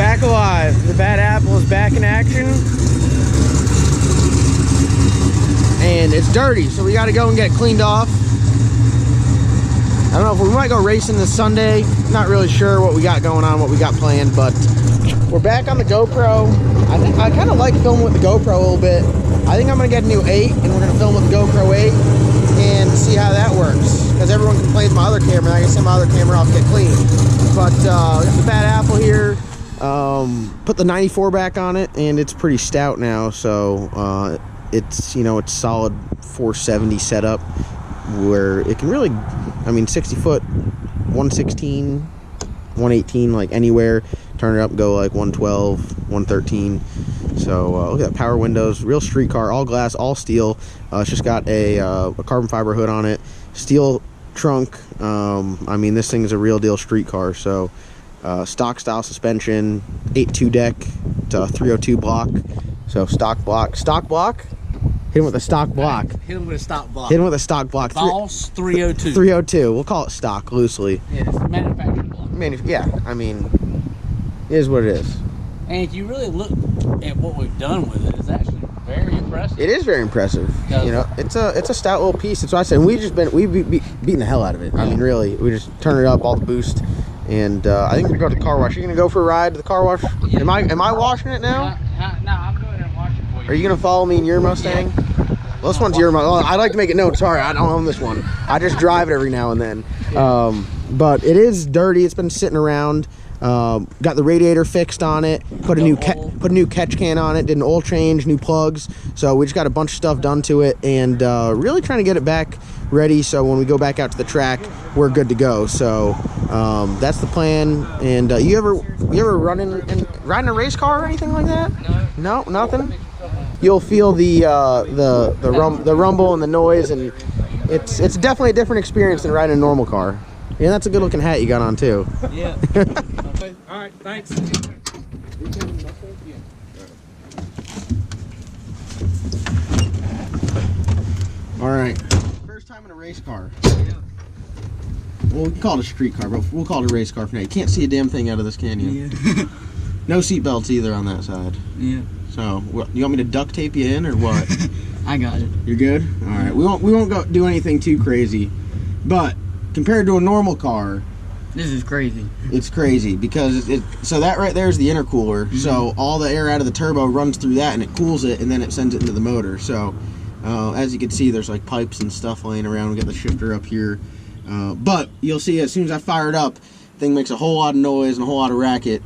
back alive. The bad apple is back in action. And it's dirty, so we got to go and get it cleaned off. I don't know if we might go racing this Sunday. Not really sure what we got going on, what we got planned, but we're back on the GoPro. I kind of like filming with the GoPro a little bit. I think I'm going to get a new 8, and we're going to film with the GoPro 8 and see how that works. Because everyone complains my other camera, and I can send my other camera off, get clean. But got the bad apple here. Put the 94 back on it, and it's pretty stout now, so it's, you know, it's solid 470 setup where it can really, I mean, 60 foot, 116, 118, like anywhere, turn it up and go like 112, 113. So look at that, power windows, real street car, all glass, all steel. It's just got a carbon fiber hood on it, steel trunk. I mean, this thing is a real deal street car. So stock style suspension, 8.2 deck, it's a 302 block. So stock block. Hit him with a stock block. Hit him with a stock block. Hit him with a stock block. Boss 302. 302. We'll call it stock loosely. Yeah, it's a manufacturing block. Yeah, I mean, it is what it is. And if you really look at what we've done with it, it's actually very impressive. It is very impressive. You know, it's a stout little piece. That's what I said. And we've beaten the hell out of it. I mean, really, we just turn it up, all the boost. And I think we're gonna go to the car wash. Are you gonna go for a ride to the car wash? Yeah. Am I washing it now? No, I'm going to wash it for you. Are you gonna follow me in your Mustang? Yeah. Well, this one's your Mustang. Well, I'd like to make it known. Sorry, I don't own this one. I just drive it every now and then. Yeah. But it is dirty. It's been sitting around. Got the radiator fixed on it. Put a new catch can on it. Did an oil change, new plugs. So we just got a bunch of stuff done to it, and really trying to get it back ready. So when we go back out to the track, we're good to go. So that's the plan. And you ever riding a race car or anything like that? No, nothing. You'll feel the rumble and the noise, and it's definitely a different experience than riding a normal car. Yeah, that's a good looking hat you got on too. Yeah. All right, thanks. All right. First time in a race car. Yeah. Well, we can call it a street car, but we'll call it a race car for now. You can't see a damn thing out of this, can you? Yeah. No seat belts either on that side. Yeah. So, you want me to duct tape you in or what? I got it. You're good? All right. We won't go do anything too crazy, but compared to a normal car, this is crazy. It's crazy because so that right there is the intercooler. Mm-hmm. So all the air out of the turbo runs through that and it cools it, and then it sends it into the motor. So as you can see, there's like pipes and stuff laying around. We got the shifter up here, but you'll see as soon as I fire it up, thing makes a whole lot of noise and a whole lot of racket,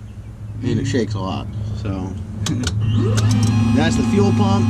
and it shakes a lot. So that's the fuel pump.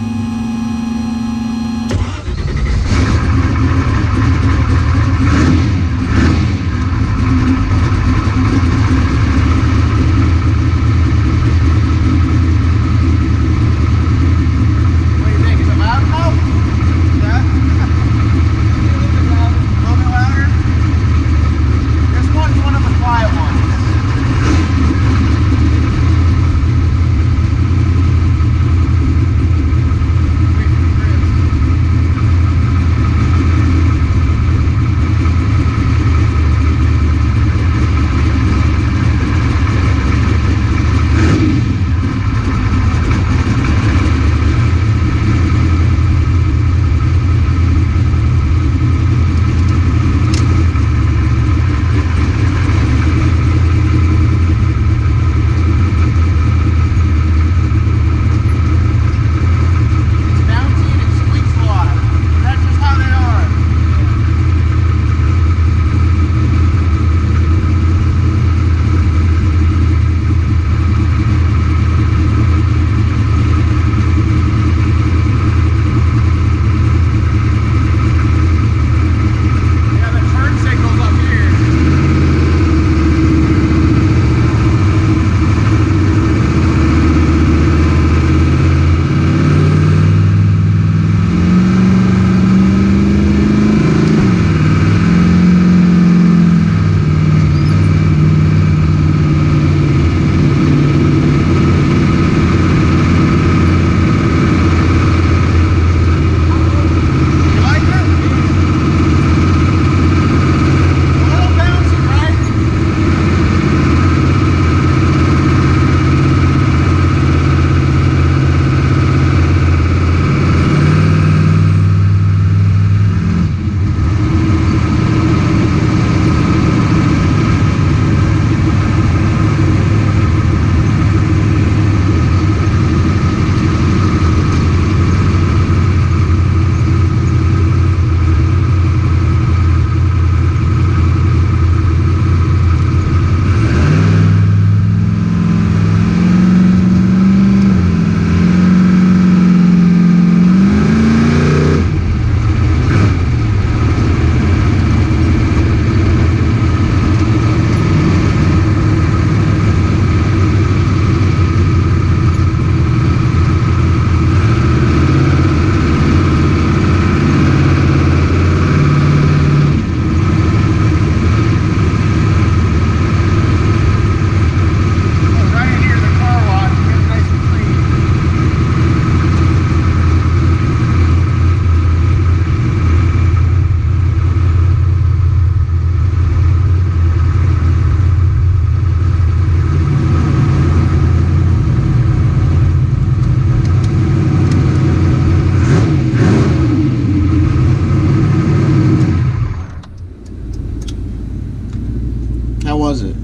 was it?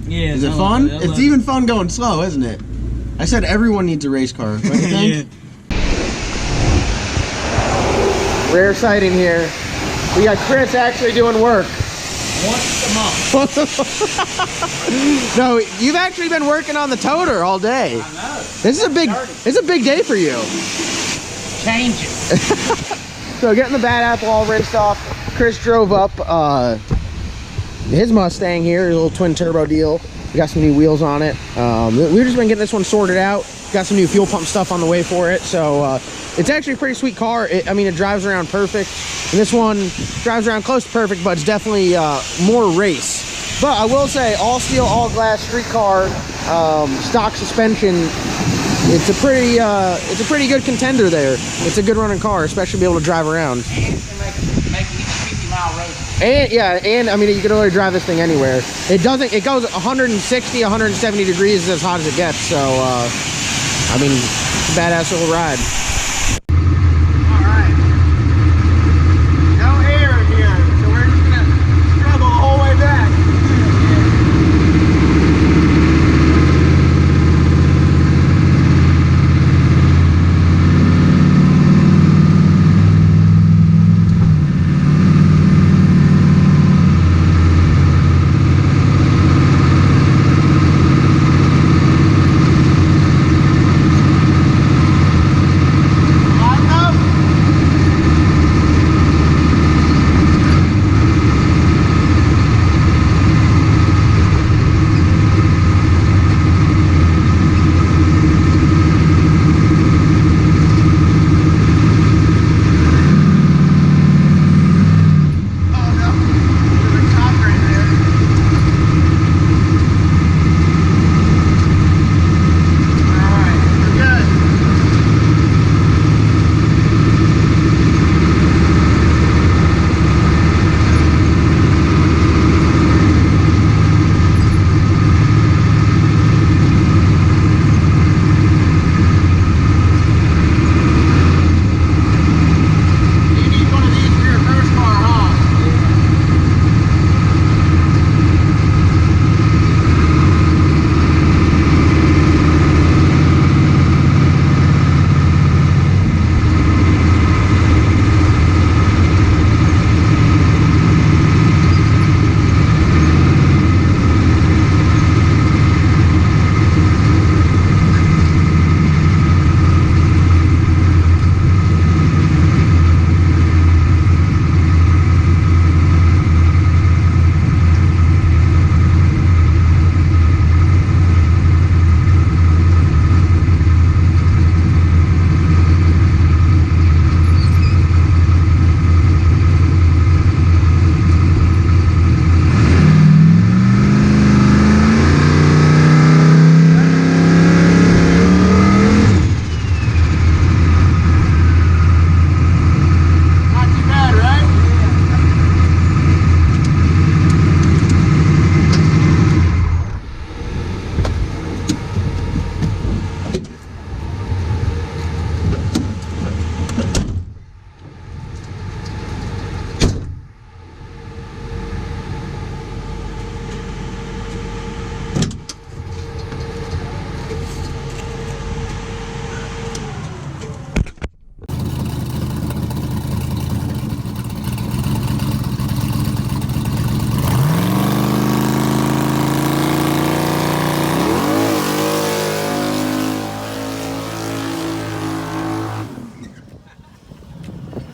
Yeah. Is it fun? It's even fun going slow, isn't it? I said everyone needs a race car. What do you think? Yeah. Rare sighting here. We got Chris actually doing work. Once a month. No, you've actually been working on the toter all day. I know. This is a big day for you. Change it. So getting the bad apple all rinsed off. Chris drove up his Mustang here, a little twin turbo deal. We got some new wheels on it. We've just been getting this one sorted out. Got some new fuel pump stuff on the way for it. So it's actually a pretty sweet car. I mean, it drives around perfect. And this one drives around close to perfect, but it's definitely more race. But I will say, all steel, all glass Streetcar, stock suspension. It's a pretty good contender there. It's a good running car, especially to be able to drive around. And it can make 50-mile roads. And yeah, and I mean, you can really drive this thing anywhere. It goes 160, 170 degrees as hot as it gets. So, I mean, it's a badass little ride. All right. No air in here, so we're just gonna struggle the whole way back.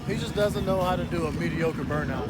He just doesn't know how to do a mediocre burnout.